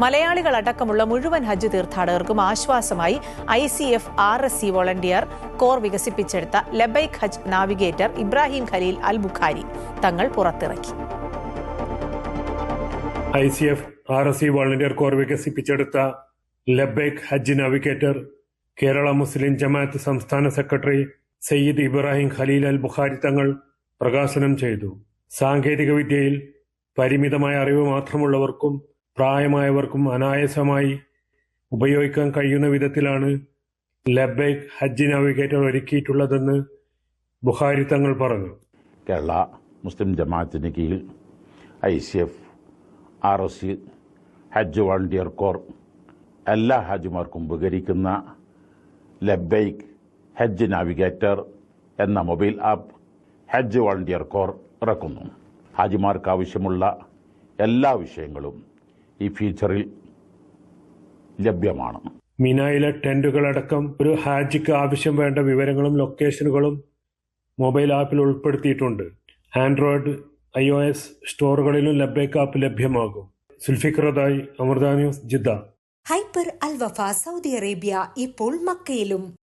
മലയാളികളടക്കമുള്ള മുഴുവൻ ഹജ്ജ് തീർത്ഥാടകർക്കും ആശ്വാസമായി ICF RSC volunteer core വികസിപ്പിച്ചെടുത്ത ലബൈക് ഹജ്ജ് നാവിഗേറ്റർ ഇബ്രാഹിം ഖലീൽ അൽ ബുഖാരി തങ്ങൾ പുറത്തിറക്കി. ICF RSC വോളണ്ടിയർ കോർ വികസിപ്പിച്ചെടുത്ത ലബൈക് ഹജ്ജ് നാവിഗേറ്റർ കേരള മുസ്ലിം ജമാഅത്ത് സംസ്ഥാന സെക്രട്ടറി സയ്യിദ് ഇബ്രാഹിം ഖലീൽ അൽ ബുഖാരി തങ്ങൾ പ്രകാശനം ചെയ്തു. സാങ്കേതിക വിദ്യയിൽ പരിമിതമായ അറിവ് മാത്രമുള്ളവർക്കും പ്രായമായവർക്കും അനായാസമായി ഉപയോഗിക്കാൻ കഴിയുന്ന വിധത്തിലാണ് ലബൈക് ഹജ്ജ് നാവിഗേറ്റർ ഒരുക്കിയിട്ടുള്ളതെന്ന് ബുഖാരി തങ്ങൾ പറഞ്ഞു. കേരള മുസ്ലിം ജമാഅത്തിന് കീഴിൽ ICF RSC ഹജ്ജ് വോളണ്ടിയർ കോർ എല്ലാ ഹാജിമാർക്കും ഉപകരിക്കുന്ന ലബൈക് ഹജ്ജ് നാവിഗേറ്റർ എന്ന മൊബൈൽ ആപ്പ് ഹജ്ജ് വോളണ്ടിയർ കോർ ഇറക്കുന്നു. ഹാജിമാർക്ക് ആവശ്യമുള്ള എല്ലാ വിഷയങ്ങളും ഈ ഫീച്ചറിൽ ലഭ്യമാണ്. മിനായിലെ ടെന്റുകളടക്കം ഒരു ഹാജിക്ക് ആവശ്യം വേണ്ട വിവരങ്ങളും ലൊക്കേഷനുകളും മൊബൈൽ ആപ്പിൽ ഉൾപ്പെടുത്തിയിട്ടുണ്ട്. ആൻഡ്രോയിഡ് iOS സ്റ്റോറുകളിലും ലബൈക് ആപ്പ് ലഭ്യമാകും. സുൽഫിഖ്റദായി, അമൃത ന്യൂസ്, ജിദ്ദ. ഹൈപ്പർ അൽ വഫ സൗദി അറേബ്യ ഇപ്പോൾ മക്കയിലും.